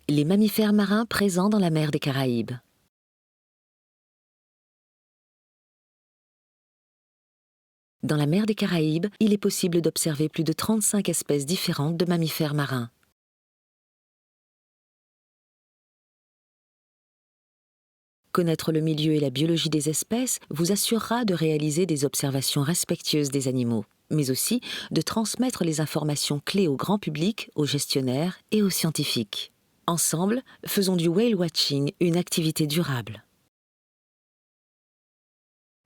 Les mammifères marins présents dans la mer des Caraïbes. Dans la mer des Caraïbes, il est possible d'observer plus de 35 espèces différentes de mammifères marins. Connaître le milieu et la biologie des espèces vous assurera de réaliser des observations respectueuses des animaux, mais aussi de transmettre les informations clés au grand public, aux gestionnaires et aux scientifiques. Ensemble, faisons du whale watching une activité durable.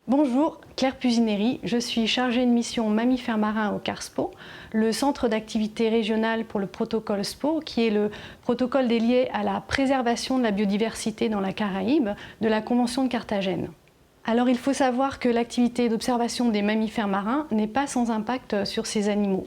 Bonjour, Claire Pusineri, je suis chargée de mission mammifères marins au CARSPO, le centre d'activité régional pour le protocole SPO, qui est le protocole dédié à la préservation de la biodiversité dans la Caraïbe de la Convention de Carthagène. Alors il faut savoir que l'activité d'observation des mammifères marins n'est pas sans impact sur ces animaux.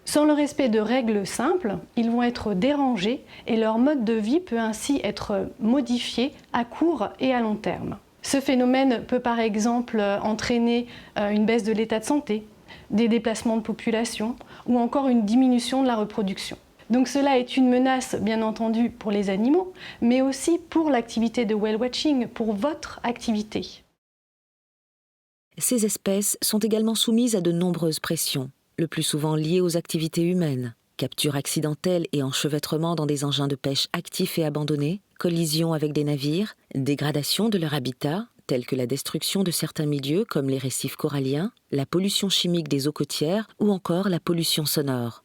Sans le respect de règles simples, ils vont être dérangés et leur mode de vie peut ainsi être modifié à court et à long terme. Ce phénomène peut par exemple entraîner une baisse de l'état de santé, des déplacements de population ou encore une diminution de la reproduction. Donc cela est une menace bien entendu pour les animaux, mais aussi pour l'activité de whale watching, pour votre activité. Ces espèces sont également soumises à de nombreuses pressions, le plus souvent liées aux activités humaines. Capture accidentelle et enchevêtrement dans des engins de pêche actifs et abandonnés, collisions avec des navires, dégradation de leur habitat, tels que la destruction de certains milieux comme les récifs coralliens, la pollution chimique des eaux côtières ou encore la pollution sonore.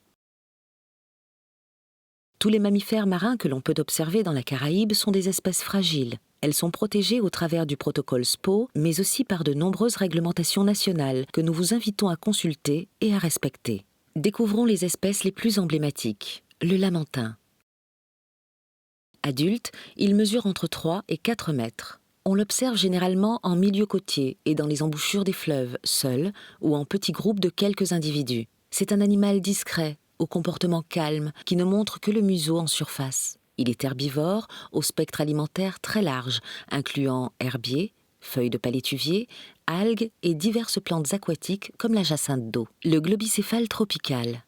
Tous les mammifères marins que l'on peut observer dans la Caraïbe sont des espèces fragiles. Elles sont protégées au travers du protocole SPO, mais aussi par de nombreuses réglementations nationales que nous vous invitons à consulter et à respecter. Découvrons les espèces les plus emblématiques. Le lamantin. Adulte, il mesure entre 3 et 4 mètres. On l'observe généralement en milieu côtier et dans les embouchures des fleuves, seul ou en petits groupes de quelques individus. C'est un animal discret, au comportement calme, qui ne montre que le museau en surface. Il est herbivore, au spectre alimentaire très large, incluant herbiers, feuilles de palétuvier, algues et diverses plantes aquatiques comme la jacinthe d'eau. Le globicéphale tropical.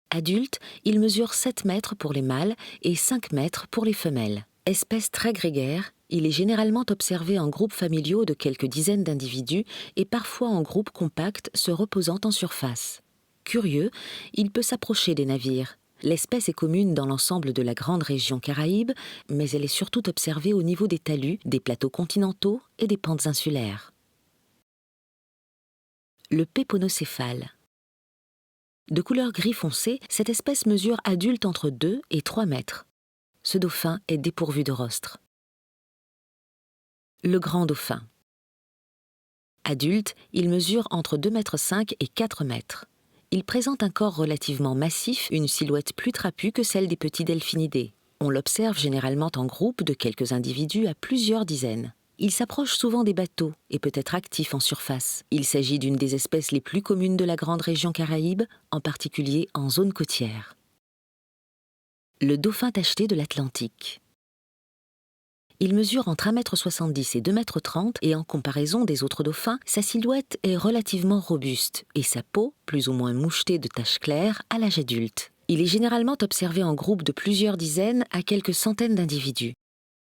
Adulte, il mesure 7 mètres pour les mâles et 5 mètres pour les femelles. Espèce très grégaire, il est généralement observé en groupes familiaux de quelques dizaines d'individus et parfois en groupes compacts se reposant en surface. Curieux, il peut s'approcher des navires. L'espèce est commune dans l'ensemble de la grande région Caraïbe, mais elle est surtout observée au niveau des talus, des plateaux continentaux et des pentes insulaires. Le péponocéphale. De couleur gris foncé, cette espèce mesure adulte entre 2 et 3 mètres. Ce dauphin est dépourvu de rostre. Le grand dauphin. Adulte, il mesure entre 2,5 m et 4 mètres. Il présente un corps relativement massif, une silhouette plus trapue que celle des petits delphinidés. On l'observe généralement en groupe de quelques individus à plusieurs dizaines. Il s'approche souvent des bateaux et peut être actif en surface. Il s'agit d'une des espèces les plus communes de la grande région Caraïbe, en particulier en zone côtière. Le dauphin tacheté de l'Atlantique. Il mesure entre 1,70 m et 2,30 m et en comparaison des autres dauphins, sa silhouette est relativement robuste et sa peau, plus ou moins mouchetée de taches claires, à l'âge adulte. Il est généralement observé en groupe de plusieurs dizaines à quelques centaines d'individus.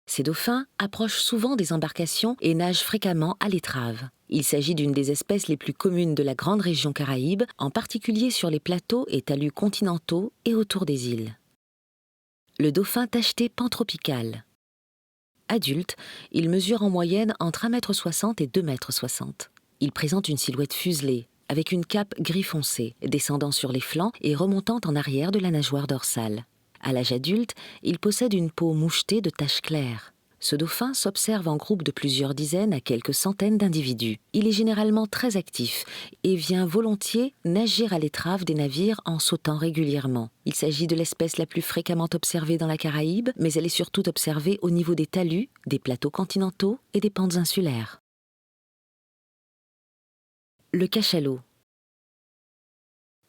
Ces dauphins approchent souvent des embarcations et nagent fréquemment à l'étrave. Il s'agit d'une des espèces les plus communes de la grande région Caraïbe, en particulier sur les plateaux et talus continentaux et autour des îles. Le dauphin tacheté pantropical. Adulte, il mesure en moyenne entre 1,60 m et 2,60 m. Il présente une silhouette fuselée, avec une cape gris foncé, descendant sur les flancs et remontant en arrière de la nageoire dorsale. À l'âge adulte, il possède une peau mouchetée de taches claires. Ce dauphin s'observe en groupe de plusieurs dizaines à quelques centaines d'individus. Il est généralement très actif et vient volontiers nager à l'étrave des navires en sautant régulièrement. Il s'agit de l'espèce la plus fréquemment observée dans la Caraïbe, mais elle est surtout observée au niveau des talus, des plateaux continentaux et des pentes insulaires. Le cachalot.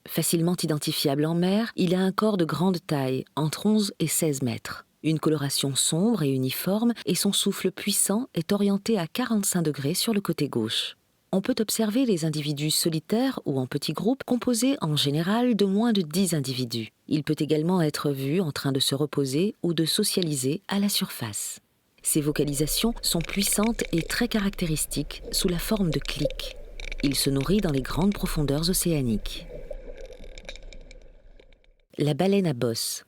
Facilement identifiable en mer, il a un corps de grande taille, entre 11 et 16 mètres. Une coloration sombre et uniforme et son souffle puissant est orienté à 45 degrés sur le côté gauche. On peut observer les individus solitaires ou en petits groupes composés en général de moins de 10 individus. Il peut également être vu en train de se reposer ou de socialiser à la surface. Ces vocalisations sont puissantes et très caractéristiques sous la forme de clics. Il se nourrit dans les grandes profondeurs océaniques. La baleine à bosse.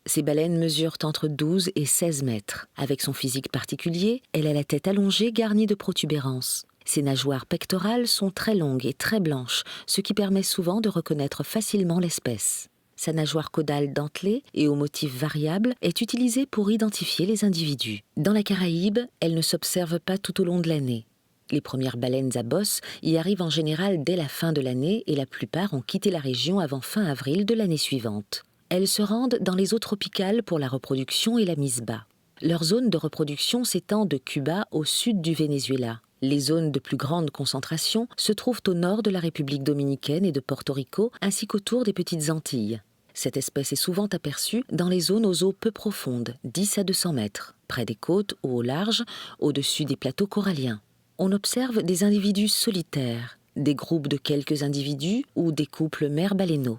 Ces baleines mesurent entre 12 et 16 mètres. Avec son physique particulier, elle a la tête allongée garnie de protubérances. Ses nageoires pectorales sont très longues et très blanches, ce qui permet souvent de reconnaître facilement l'espèce. Sa nageoire caudale dentelée et aux motifs variables est utilisée pour identifier les individus. Dans la Caraïbe, elle ne s'observe pas tout au long de l'année. Les premières baleines à bosse y arrivent en général dès la fin de l'année et la plupart ont quitté la région avant fin avril de l'année suivante. Elles se rendent dans les eaux tropicales pour la reproduction et la mise bas. Leur zone de reproduction s'étend de Cuba au sud du Venezuela. Les zones de plus grande concentration se trouvent au nord de la République dominicaine et de Porto Rico, ainsi qu'autour des Petites Antilles. Cette espèce est souvent aperçue dans les zones aux eaux peu profondes, 10 à 200 mètres, près des côtes ou au large, au-dessus des plateaux coralliens. On observe des individus solitaires, des groupes de quelques individus ou des couples mère-baleineaux.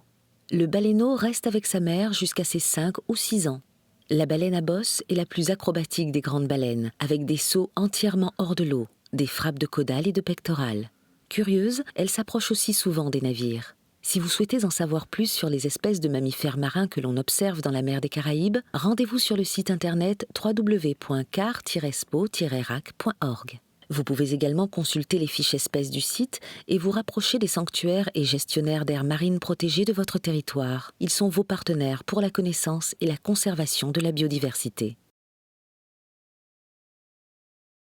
Le baleineau reste avec sa mère jusqu'à ses 5 ou 6 ans. La baleine à bosse est la plus acrobatique des grandes baleines, avec des sauts entièrement hors de l'eau, des frappes de caudale et de pectorales. Curieuse, elle s'approche aussi souvent des navires. Si vous souhaitez en savoir plus sur les espèces de mammifères marins que l'on observe dans la mer des Caraïbes, rendez-vous sur le site internet www.car-spo-rac.org. Vous pouvez également consulter les fiches espèces du site et vous rapprocher des sanctuaires et gestionnaires d'aires marines protégées de votre territoire. Ils sont vos partenaires pour la connaissance et la conservation de la biodiversité.